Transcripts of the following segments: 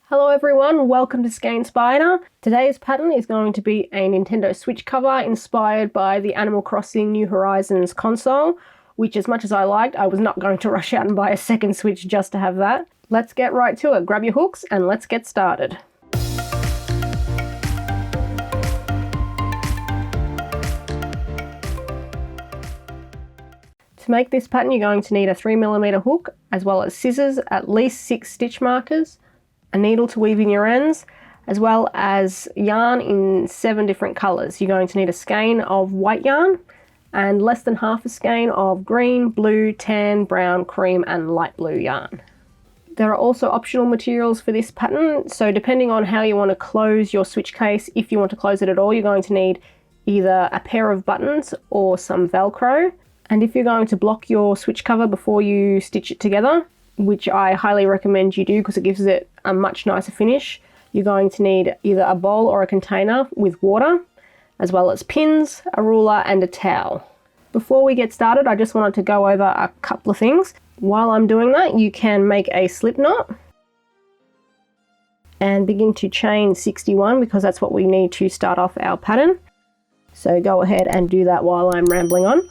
Hello everyone, welcome to Skein Spider. Today's pattern is going to be a Nintendo Switch cover inspired by the Animal Crossing New Horizons console, which as much as I liked, I was not going to rush out and buy a second Switch just to have that. Let's get right to it. Grab your hooks and let's get started. To make this pattern, you're going to need a 3mm hook, as well as scissors, at least 6 stitch markers, a needle to weave in your ends, as well as yarn in 7 different colours. You're going to need a skein of white yarn and less than half a skein of green, blue, tan, brown, cream and light blue yarn. There are also optional materials for this pattern, so depending on how you want to close your switch case, if you want to close it at all, you're going to need either a pair of buttons or some Velcro. And if you're going to block your switch cover before you stitch it together, which I highly recommend you do because it gives it a much nicer finish, you're going to need either a bowl or a container with water, as well as pins, a ruler and a towel. Before we get started, I just wanted to go over a couple of things. While I'm doing that, you can make a slip knot and begin to chain 61 because that's what we need to start off our pattern. So go ahead and do that while I'm rambling on.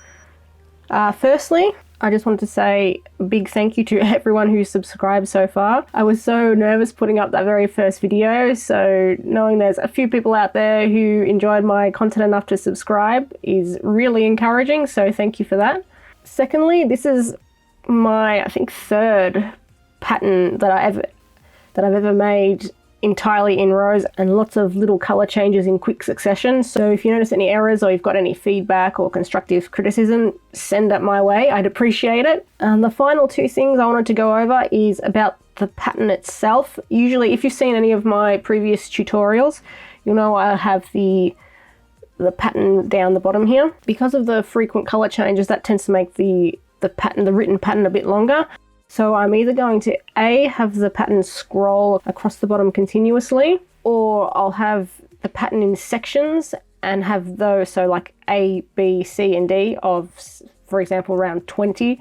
Firstly, I just wanted to say a big thank you to everyone who's subscribed so far. I was so nervous putting up that very first video, so knowing there's a few people out there who enjoyed my content enough to subscribe is really encouraging, so thank you for that. Secondly, this is my, I think, third pattern that I've ever made entirely in rows and lots of little colour changes in quick succession. So if you notice any errors or you've got any feedback or constructive criticism, send it my way. I'd appreciate it. And the final 2 things I wanted to go over is about the pattern itself. Usually, if you've seen any of my previous tutorials, you'll know I have the pattern down the bottom here. Because of the frequent colour changes, that tends to make the written pattern a bit longer. So I'm either going to have the pattern scroll across the bottom continuously, or I'll have the pattern in sections and have those, so like A, B, C and D of, for example, around 20,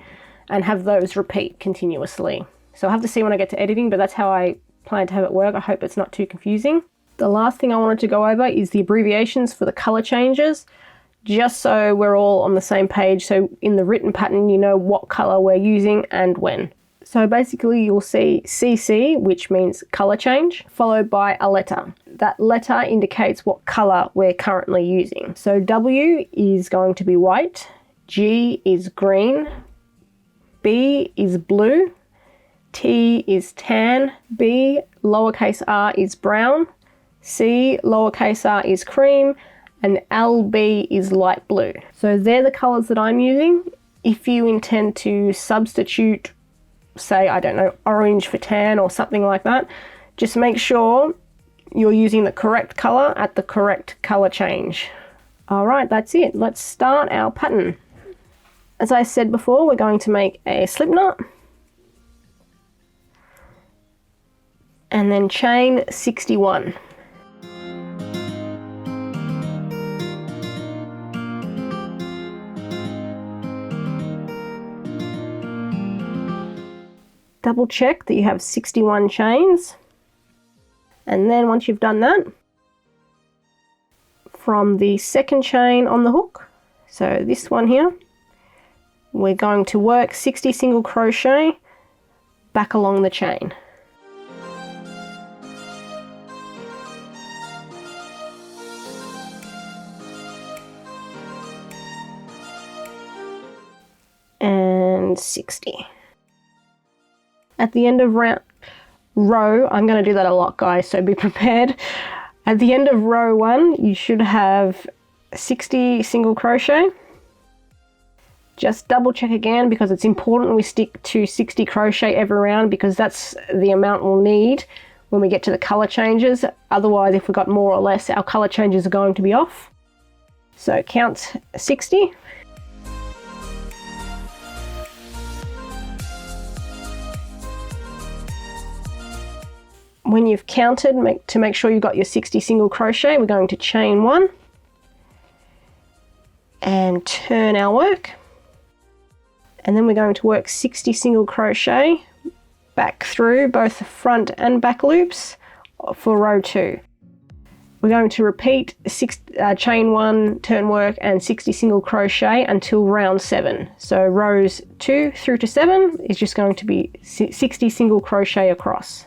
and have those repeat continuously. So I'll have to see when I get to editing, but that's how I plan to have it work. I hope it's not too confusing. The last thing I wanted to go over is the abbreviations for the colour changes, just so we're all on the same page. So in the written pattern, you know what colour we're using and when. So basically you'll see CC, which means colour change, followed by a letter. That letter indicates what colour we're currently using. So W is going to be white, G is green, B is blue, T is tan, B lowercase r is brown, C lowercase r is cream, and LB is light blue. So they're the colours that I'm using. If you intend to substitute, say, I don't know, orange for tan or something like that, just make sure you're using the correct colour at the correct colour change. Alright, that's it. Let's start our pattern. As I said before, we're going to make a slip knot and then chain 61. Double check that you have 61 chains, and then once you've done that, from the second chain on the hook, so this one here, we're going to work 60 single crochet back along the chain. And 60. At the end of row, I'm going to do that a lot, guys, so be prepared. At the end of row 1, you should have 60 single crochet. Just double check again because it's important we stick to 60 crochet every round because that's the amount we'll need when we get to the colour changes. Otherwise, if we've got more or less, our colour changes are going to be off. So count 60. When you've counted, to make sure you've got your 60 single crochet, we're going to chain 1 and turn our work. And then we're going to work 60 single crochet back through both the front and back loops for row 2. We're going to repeat chain 1, turn work and 60 single crochet until round 7. So rows 2 through to 7 is just going to be 60 single crochet across.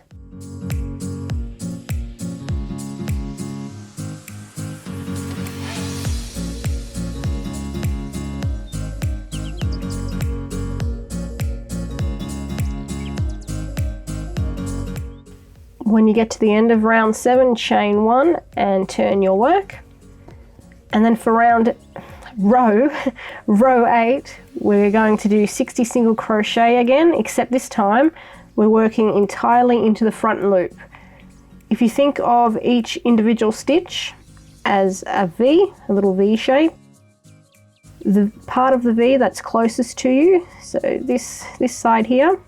When you get to the end of round 7, chain 1 and turn your work. And then for row 8, we're going to do 60 single crochet again, except this time we're working entirely into the front loop. If you think of each individual stitch as a V, a little V shape, the part of the V that's closest to you, so this side here,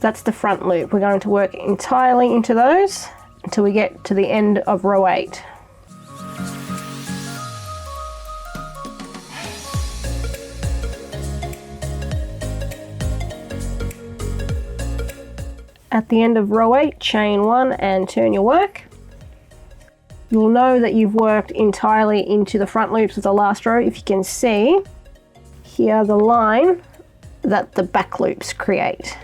that's the front loop. We're going to work entirely into those until we get to the end of row 8. At the end of row 8, chain 1 and turn your work. You'll know that you've worked entirely into the front loops of the last row if you can see here the line that the back loops create.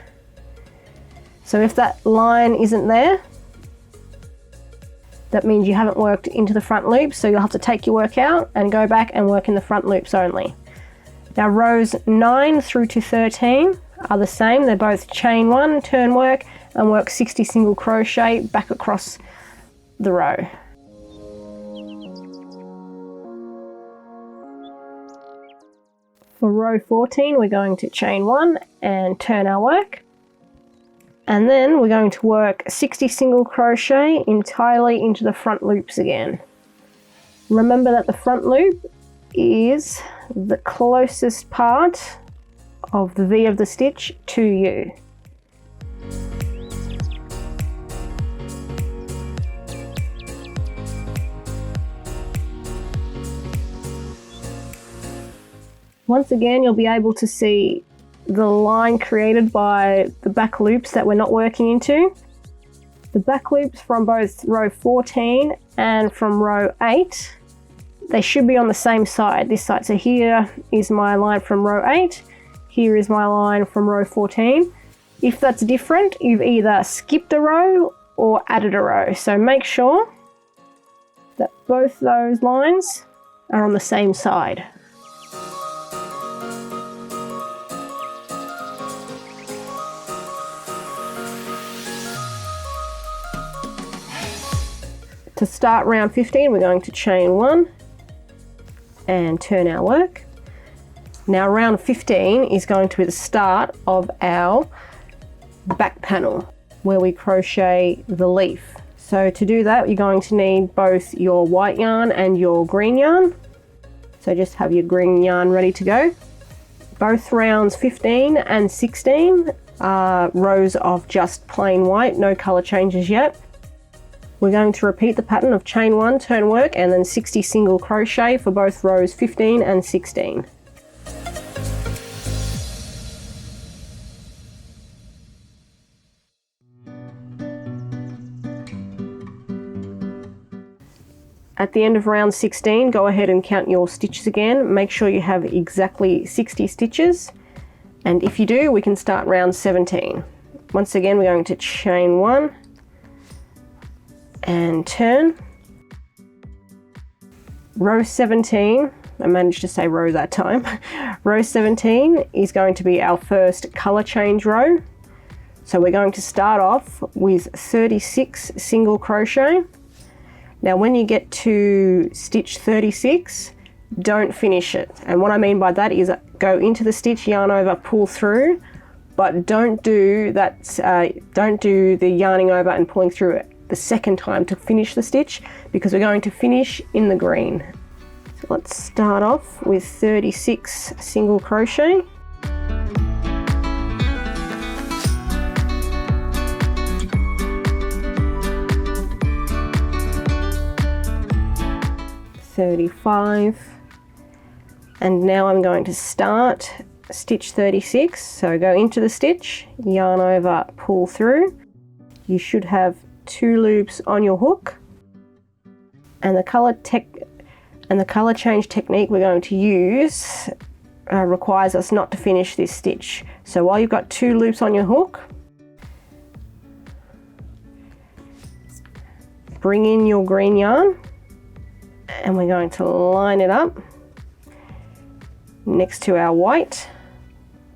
So if that line isn't there, that means you haven't worked into the front loops, so you'll have to take your work out and go back and work in the front loops only. Now rows 9 through to 13 are the same. They're both chain 1, turn work and work 60 single crochet back across the row. For row 14, we're going to chain 1 and turn our work. And then we're going to work 60 single crochet entirely into the front loops again. Remember that the front loop is the closest part of the V of the stitch to you. Once again, you'll be able to see the line created by the back loops that we're not working into. The back loops from both row 14 and from row 8, they should be on the same side, this side. So here is my line from row 8, here is my line from row 14. If that's different, you've either skipped a row or added a row. So make sure that both those lines are on the same side. To start round 15, we're going to chain 1 and turn our work. Now round 15 is going to be the start of our back panel where we crochet the leaf. So to do that, you're going to need both your white yarn and your green yarn. So just have your green yarn ready to go. Both rounds 15 and 16 are rows of just plain white, no color changes yet. We're going to repeat the pattern of chain 1, turn work and then 60 single crochet for both rows 15 and 16. At the end of round 16, go ahead and count your stitches again. Make sure you have exactly 60 stitches. And if you do, we can start round 17. Once again, we're going to chain 1 and turn. Row 17, I managed to say row that time. Row 17 is going to be our first color change row. So we're going to start off with 36 single crochet. Now when you get to stitch 36, don't finish it. And what I mean by that is go into the stitch, yarn over, pull through, but don't do that. Don't do the yarning over and pulling through it the second time to finish the stitch, because we're going to finish in the green. So let's start off with 36 single crochet. $35, and now I'm going to start stitch 36. So go into the stitch, yarn over, pull through. You should have 2 loops on your hook, and the color change technique we're going to use requires us not to finish this stitch. So while you've got 2 loops on your hook, bring in your green yarn, and we're going to line it up next to our white.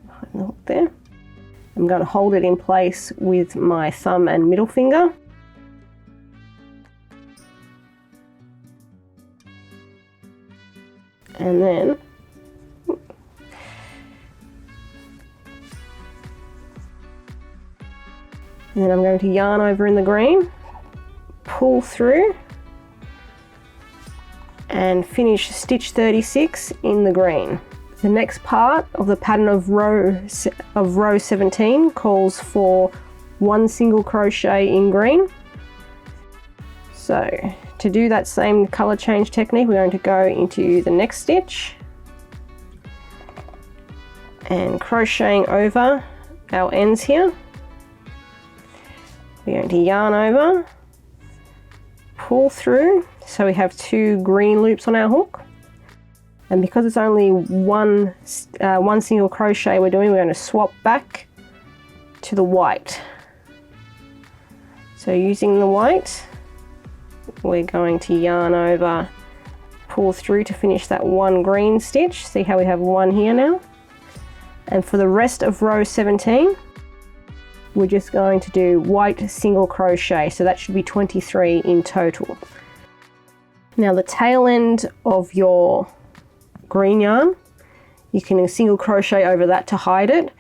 Behind the hook there. I'm going to hold it in place with my thumb and middle finger. And then I'm going to yarn over in the green, pull through, and finish stitch 36 in the green. The next part of the pattern of row 17 calls for 1 single crochet in green. So to do that same color change technique, we're going to go into the next stitch and crocheting over our ends here. We're going to yarn over, pull through, so we have 2 green loops on our hook. And because it's only one single crochet we're going to swap back to the white. So using the white, we're going to yarn over, pull through to finish that 1 green stitch. See how we have 1 here now? And for the rest of row 17, we're just going to do white single crochet. So that should be 23 in total. Now the tail end of your green yarn, you can single crochet over that to hide it,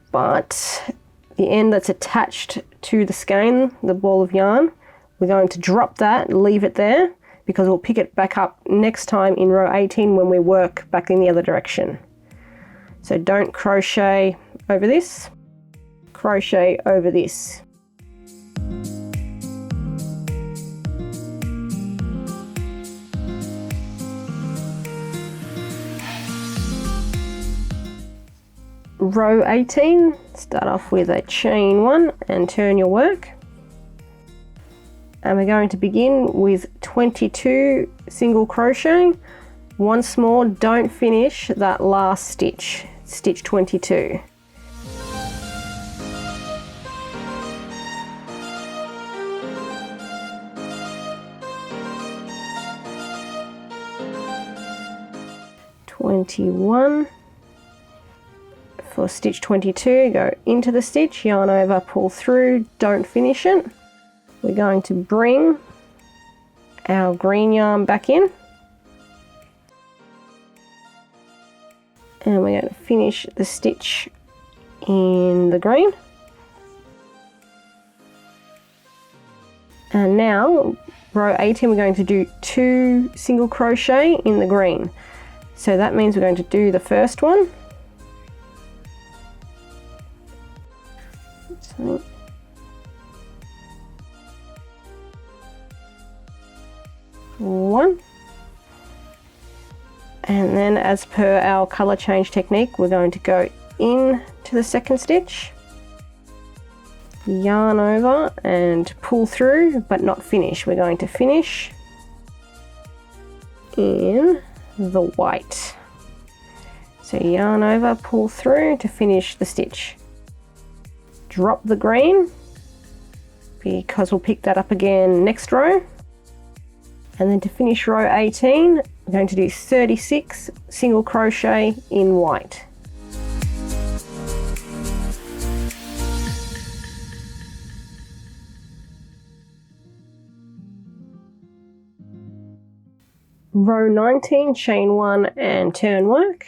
but the end that's attached to the skein, the ball of yarn, we're going to drop that, leave it there, because we'll pick it back up next time in row 18 when we work back in the other direction. So don't crochet over this, crochet over this. Row 18, start off with a chain 1 and turn your work. And we're going to begin with 22 single crochet. Once more, don't finish that last stitch, stitch 22. For stitch 22, go into the stitch, yarn over, pull through, don't finish it. We're going to bring our green yarn back in, and we're going to finish the stitch in the green. And now row 18, we're going to do 2 single crochet in the green. So that means we're going to do the first one. So, one, and then as per our color change technique, we're going to go in to the second stitch, yarn over and pull through, but not finish. We're going to finish in the white. So yarn over, pull through to finish the stitch. Drop the green, because we'll pick that up again next row. And then to finish row 18, we're going to do 36 single crochet in white. Row 19, chain 1 and turn work.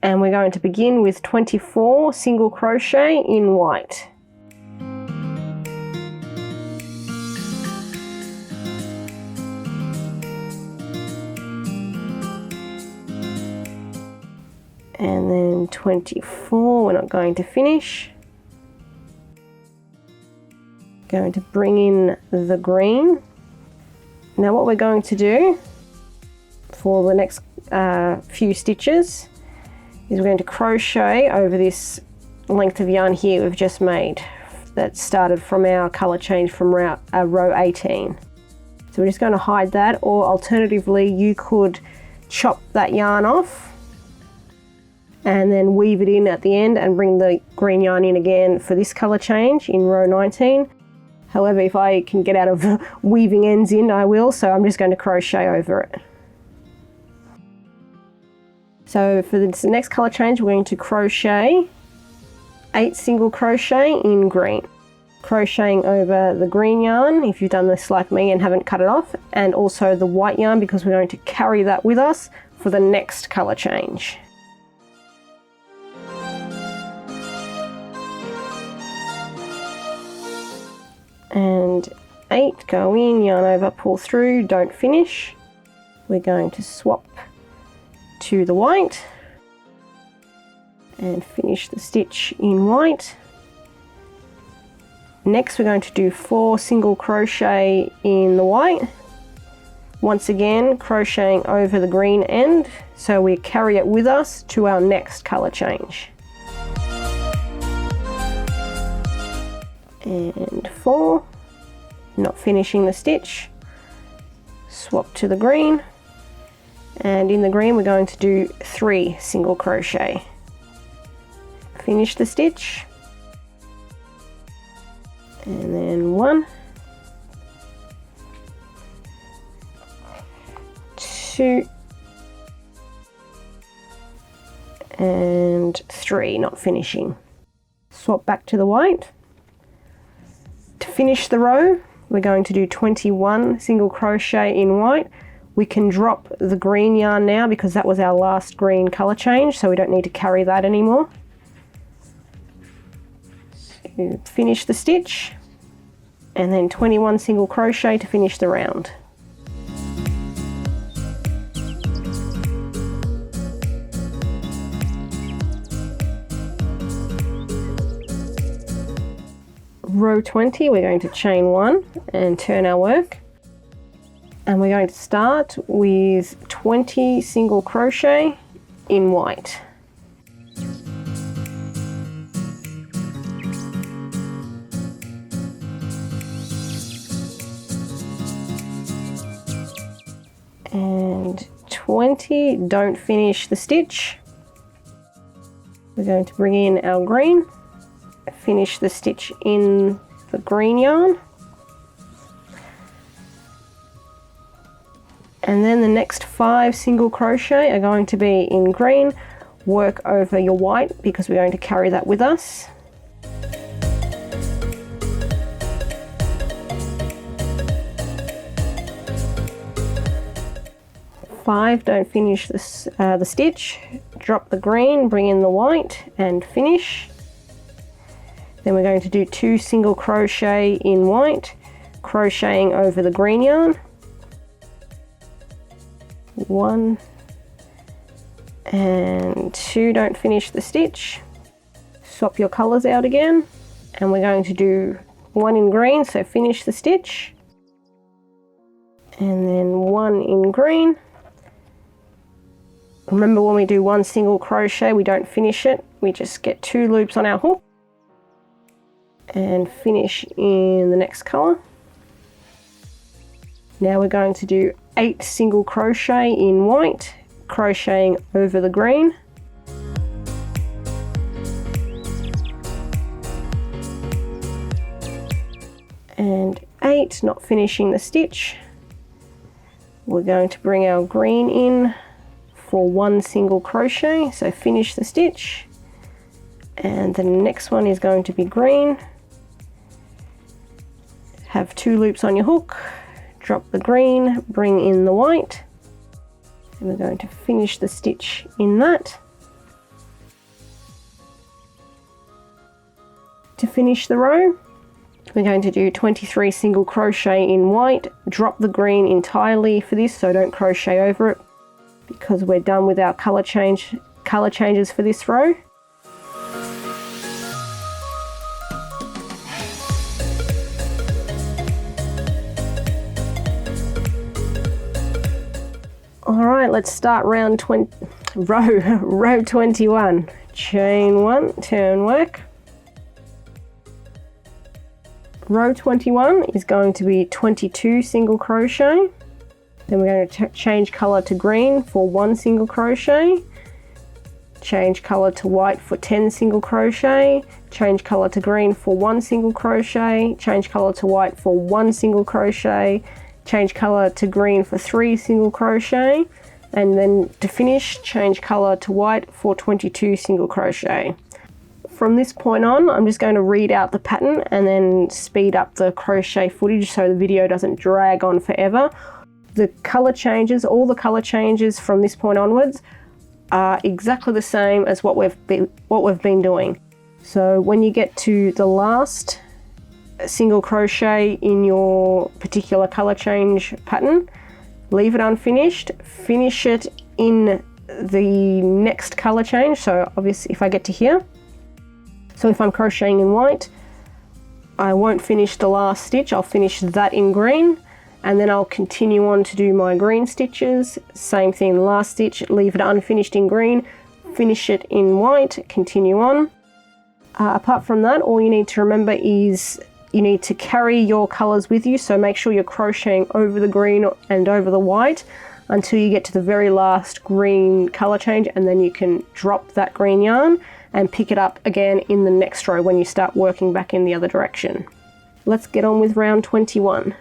And we're going to begin with 24 single crochet in white. And then 24, we're not going to finish. Going to bring in the green. Now what we're going to do for the next few stitches is we're going to crochet over this length of yarn here we've just made that started from our color change from row 18. So we're just going to hide that, or alternatively you could chop that yarn off and then weave it in at the end and bring the green yarn in again for this color change in row 19. However, if I can get out of weaving ends in, I will, so I'm just going to crochet over it. So for this next color change, we're going to crochet 8 single crochet in green. Crocheting over the green yarn if you've done this like me and haven't cut it off, and also the white yarn because we're going to carry that with us for the next color change. And 8 go in, yarn over, pull through, don't finish. We're going to swap to the white and finish the stitch in white. Next we're going to do 4 single crochet in the white. Once again crocheting over the green end so we carry it with us to our next color change. And 4, not finishing the stitch, swap to the green, and in the green we're going to do 3 single crochet. Finish the stitch, and then 1, 2, and 3, not finishing. Swap back to the white. To finish the row, we're going to do 21 single crochet in white. We can drop the green yarn now because that was our last green color change, so we don't need to carry that anymore. So finish the stitch, and then 21 single crochet to finish the round. Row 20, we're going to chain 1 and turn our work, and we're going to start with 20 single crochet in white. And 20, don't finish the stitch. We're going to bring in our green, finish the stitch in the green yarn, and then the next 5 single crochet are going to be in green. Work over your white because we're going to carry that with us. Five, don't finish this, the stitch, drop the green, bring in the white and finish. Then we're going to do 2 single crochet in white, crocheting over the green yarn. 1 and 2, don't finish the stitch. Swap your colors out again, and we're going to do 1 in green, so finish the stitch, and then 1 in green. Remember, when we do 1 single crochet, we don't finish it, we just get 2 loops on our hook and finish in the next color. Now we're going to do 8 single crochet in white, crocheting over the green. And 8, not finishing the stitch. We're going to bring our green in for 1 single crochet, so finish the stitch, and the next one is going to be green. Have 2 loops on your hook, drop the green, bring in the white, and we're going to finish the stitch in that. To finish the row, we're going to do 23 single crochet in white, drop the green entirely for this, so don't crochet over it, because we're done with our color changes for this row. All right, let's start row 21. Chain 1, turn work, Row 21 is going to be 22 single crochet. Then we're going to change color to green for 1 single crochet, change color to white for 10 single crochet, change color to green for 1 single crochet, change color to white for 1 single crochet, change color to green for 3 single crochet, and then to finish, change color to white for 22 single crochet. From this point on, I'm just going to read out the pattern and then speed up the crochet footage so the video doesn't drag on forever. The color changes, all the color changes from this point onwards are exactly the same as what we've been doing. So when you get to the last single crochet in your particular color change pattern, leave it unfinished, finish it in the next color change. So obviously if I get to here, so if I'm crocheting in white, I won't finish the last stitch, I'll finish that in green, and then I'll continue on to do my green stitches. Same thing, the last stitch, leave it unfinished in green, finish it in white, continue on. Apart from that, all you need to remember is you need to carry your colors with you, so make sure you're crocheting over the green and over the white until you get to the very last green color change, and then you can drop that green yarn and pick it up again in the next row when you start working back in the other direction. Let's get on with round 21.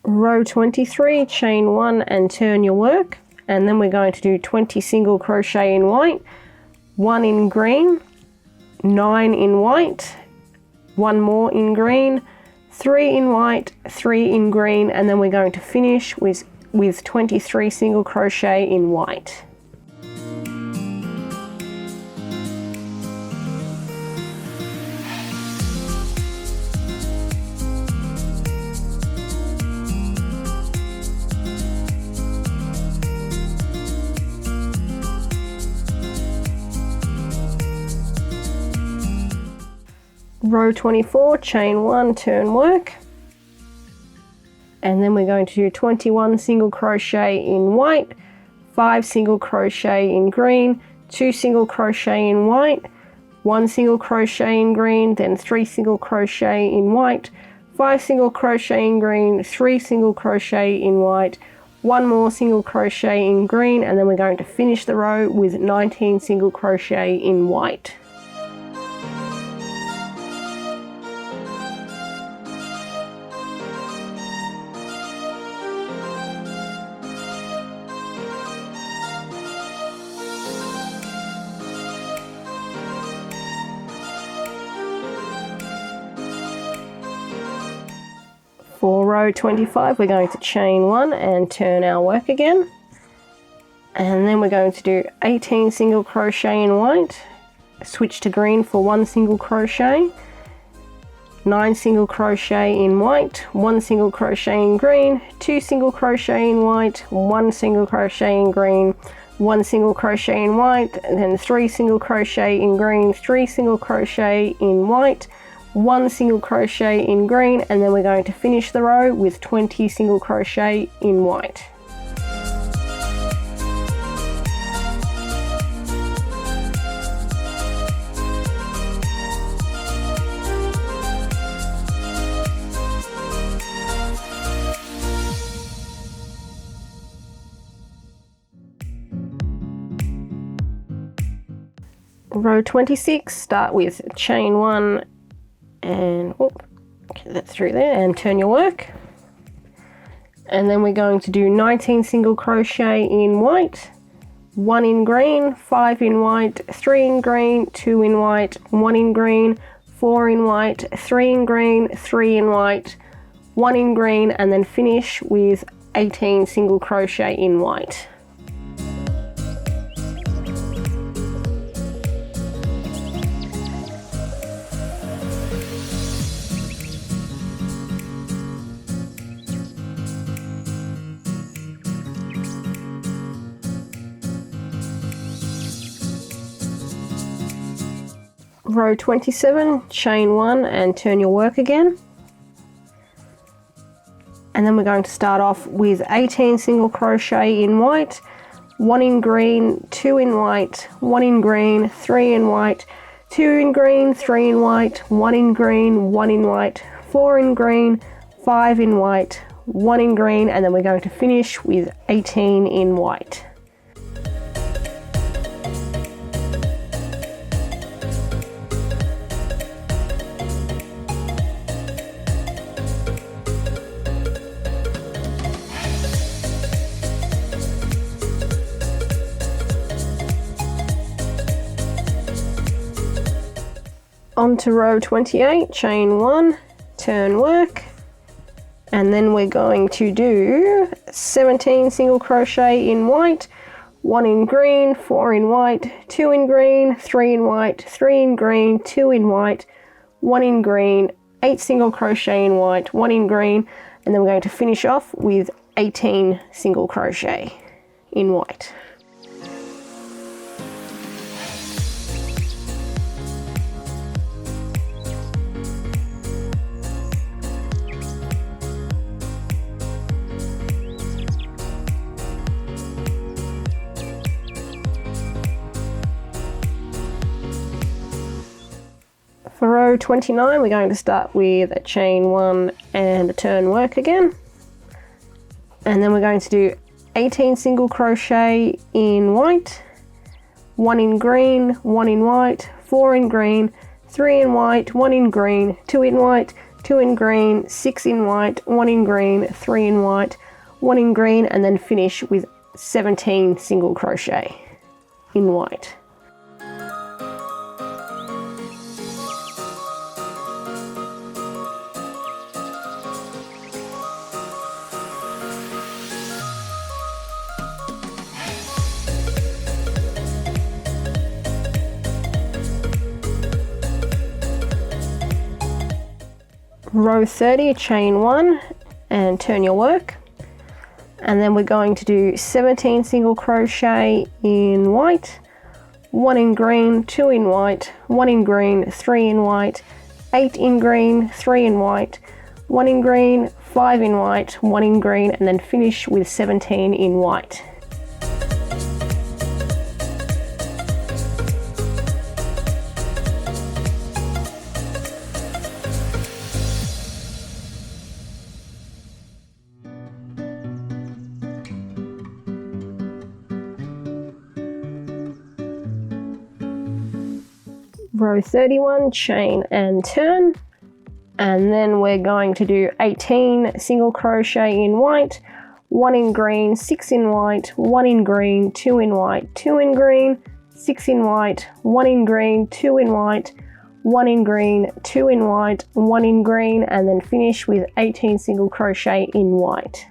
Row 23, chain 1 and turn your work, and then we're going to do 20 single crochet in white, 1 in green, 9 in white, 1 more in green, 3 in white, 3 in green, and then we're going to finish with 23 single crochet in white. Row 24, chain 1, turn work, and then we're going to do 21 single crochet in white, 5 single crochet in green, 2 single crochet in white, 1 single crochet in green, then 3 single crochet in white, 5 single crochet in green, 3 single crochet in white, 1 more single crochet in green, and then we're going to finish the row with 19 single crochet in white. For row 25, we're going to chain 1 and turn our work again, and then we're going to do 18 single crochet in white, switch to green for 1 single crochet, 9 single crochet in white, 1 single crochet in green, 2 single crochet in white, 1 single crochet in green, 1 single crochet in white, and then 3 single crochet in green, 3 single crochet in white, 1 single crochet in green, and then we're going to finish the row with 20 single crochet in white. Row 26, start with chain 1 and get that through there and turn your work. And then we're going to do 19 single crochet in white, 1 in green, 5 in white, 3 in green, 2 in white, 1 in green, 4 in white, 3 in green, 3 in white, 1 in green, and then finish with 18 single crochet in white. Row 27, chain 1 and turn your work again. And then we're going to start off with 18 single crochet in white, 1 in green, 2 in white, 1 in green, 3 in white, 2 in green, 3 in white, 1 in green, 1 in white, 4 in green, 5 in white, 1 in green, and then we're going to finish with 18 in white. On to row 28, chain 1, turn work, and then we're going to do 17 single crochet in white, 1 in green, 4 in white, 2 in green, 3 in white, 3 in green, 2 in white, 1 in green, 8 single crochet in white, 1 in green, and then we're going to finish off with 18 single crochet in white. For row 29, we're going to start with a chain 1 and a turn work again. And then we're going to do 18 single crochet in white, 1 in green, 1 in white, 4 in green, 3 in white, 1 in green, 2 in white, 2 in green, 6 in white, 1 in green, 3 in white, 1 in green, and then finish with 17 single crochet in white. Row 30, chain 1 and turn your work, and then we're going to do 17 single crochet in white, 1 in green, 2 in white, 1 in green, 3 in white, 8 in green, 3 in white, 1 in green, 5 in white, 1 in green, and then finish with 17 in white. Row 31, chain and turn, and then we're going to do 18 single crochet in white, 1 in green, 6 in white, 1 in green, 2 in white, 2 in green, 6 in white, 1 in green, 2 in white, 1 in green, 2 in white, 1 in green, and then finish with 18 single crochet in white.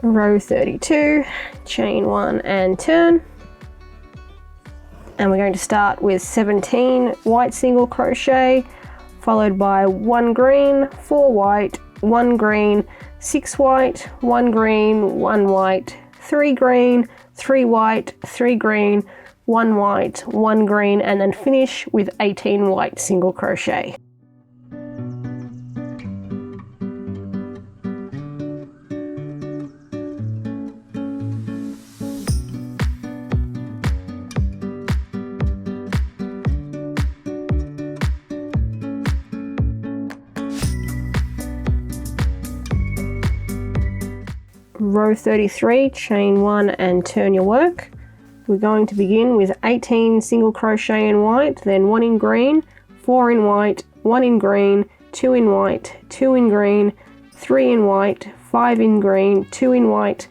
Row 32, chain 1 and turn, and we're going to start with 17 white single crochet, followed by 1 green, 4 white, 1 green, 6 white, 1 green, 1 white, 3 green, 3 white, 3 green, 1 white, 1 green, and then finish with 18 white single crochet. Row 33, chain 1 and turn your work. We're going to begin with 18 single crochet in white, then 1 in green, 4 in white, 1 in green, 2 in white, 2 in green, 3 in white, 5 in green, 2 in white,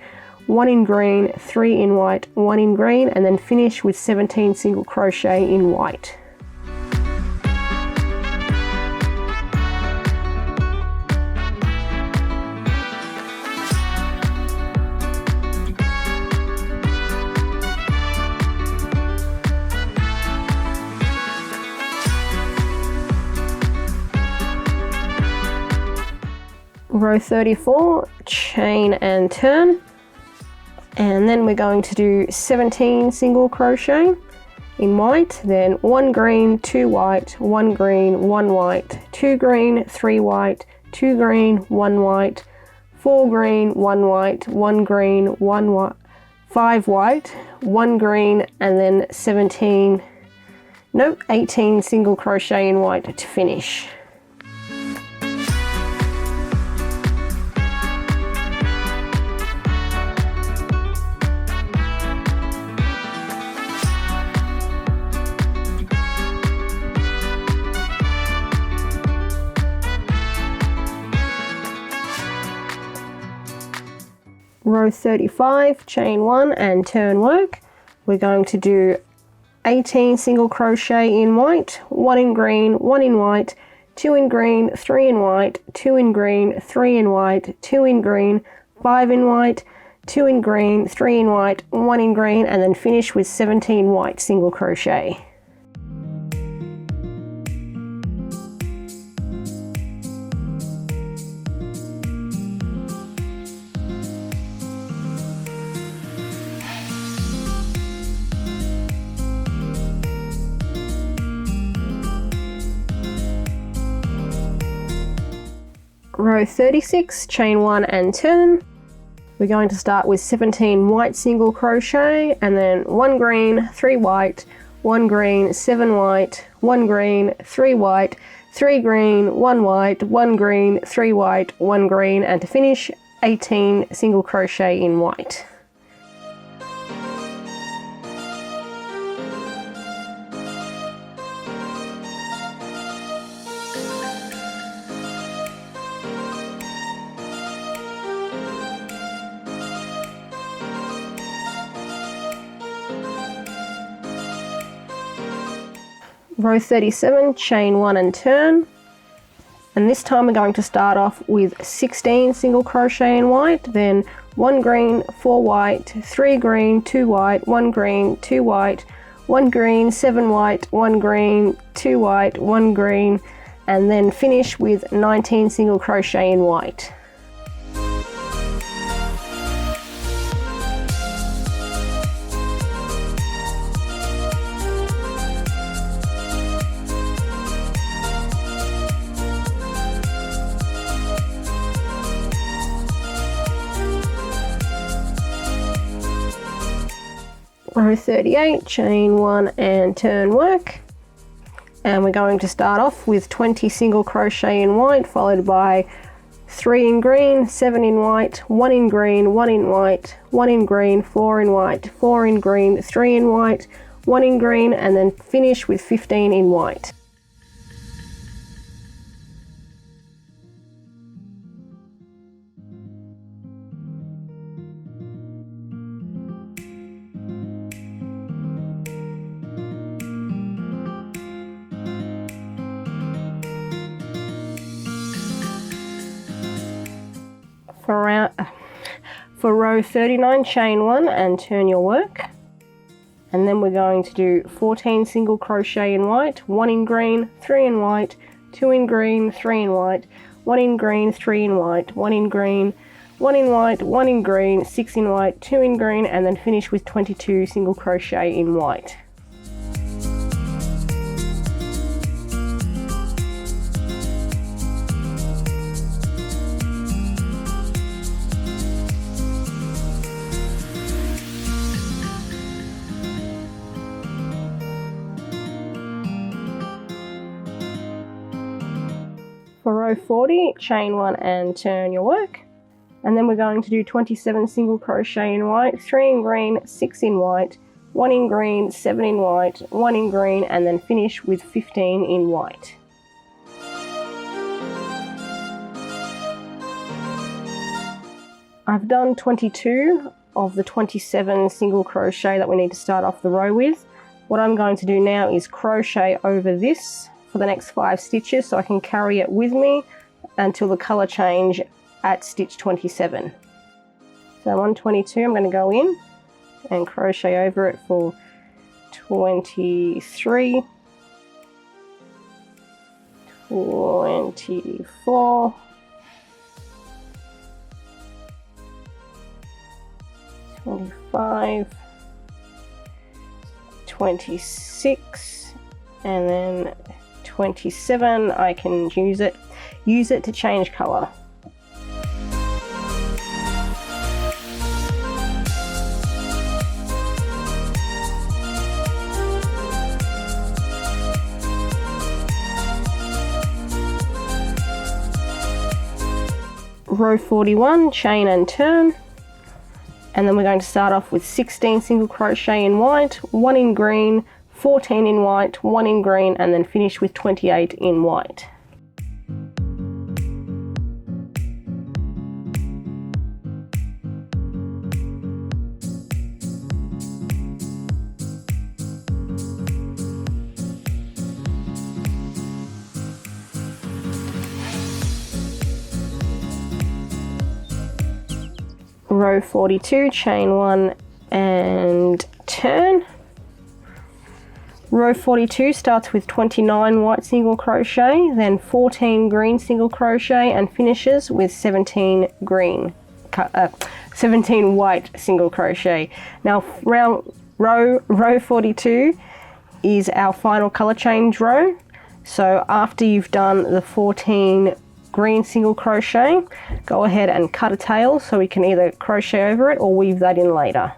1 in green, 3 in white, 1 in green, and then finish with 17 single crochet in white. Row 34, chain and turn, and then we're going to do 17 single crochet in white, then 1 green, 2 white, 1 green, 1 white, 2 green, 3 white, 2 green, 1 white, 4 green, 1 white, 1 green, 1 white, 5 white, 1 green, and then 18 single crochet in white to finish. Row 35, chain 1 and turn work. We're going to do 18 single crochet in white, 1 in green, 1 in white, 2 in green, 3 in white, 2 in green, 3 in white, 2 in green, 5 in white, 2 in green, 3 in white, 1 in green, and then finish with 17 white single crochet. Row 36, chain 1 and turn. We're going to start with 17 white single crochet, and then 1 green, 3 white, 1 green, 7 white, 1 green, 3 white, 3 green, 1 white, 1 green, 3 white, 1 green, and to finish 18 single crochet in white. Row 37, chain 1 and turn, and this time we're going to start off with 16 single crochet in white, then 1 green, 4 white, 3 green, 2 white, 1 green, 2 white, 1 green, 7 white, 1 green, 2 white, 1 green, and then finish with 19 single crochet in white. Row 38, chain 1 and turn work, and we're going to start off with 20 single crochet in white, followed by 3 in green, 7 in white, 1 in green, 1 in white, 1 in green, 4 in white, 4 in green, 3 in white, 1 in green, and then finish with 15 in white. For row 39, chain 1 and turn your work, and then we're going to do 14 single crochet in white, 1 in green, 3 in white, 2 in green, 3 in white, 1 in green, 3 in white, 1 in green, 1 in white, 1 in green, 6 in white, 2 in green, and then finish with 22 single crochet in white. For row 40, chain 1 and turn your work, And then we're going to do 27 single crochet in white, 3 in green, 6 in white, 1 in green, 7 in white, 1 in green, and then finish with 15 in white. I've done 22 of the 27 single crochet that we need to start off the row with. What I'm going to do now is crochet over this for the next 5 stitches so I can carry it with me until the colour change at stitch 27. So on 22 I'm going to go in and crochet over it for 23, 24, 25, 26, and then 27. I can use it to change colour. Row 41, chain and turn, and then we're going to start off with 16 single crochet in white, 1 in green, 14 in white, 1 in green, and then finish with 28 in white. Row 42, chain 1 and turn. Row 42 starts with 29 white single crochet, then 14 green single crochet, and finishes with 17 white single crochet. Now row 42 is our final color change row. So after you've done the 14 green single crochet, go ahead and cut a tail so we can either crochet over it or weave that in later.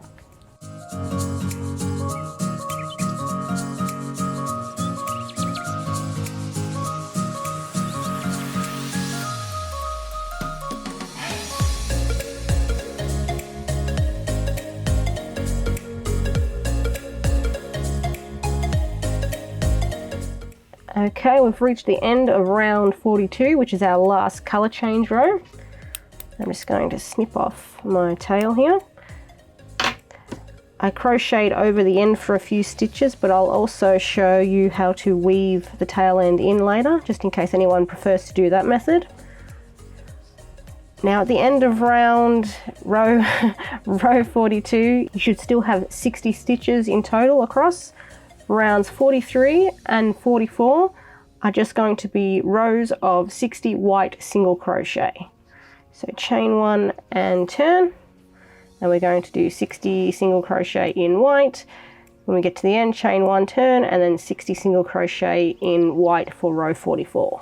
Okay, we've reached the end of round 42, which is our last colour change row. I'm just going to snip off my tail here. I crocheted over the end for a few stitches, but I'll also show you how to weave the tail end in later, just in case anyone prefers to do that method. Now at the end of row 42, you should still have 60 stitches in total across. Rounds 43 and 44 are just going to be rows of 60 white single crochet. So chain 1 and turn, and we're going to do 60 single crochet in white. When we get to the end, chain 1, turn, and then 60 single crochet in white for row 44.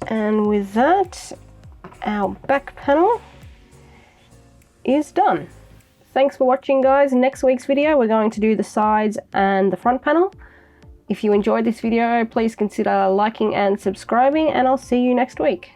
And with that, our back panel is done. Thanks for watching, guys. In next week's video, we're going to do the sides and the front panel. If you enjoyed this video, please consider liking and subscribing, and I'll see you next week.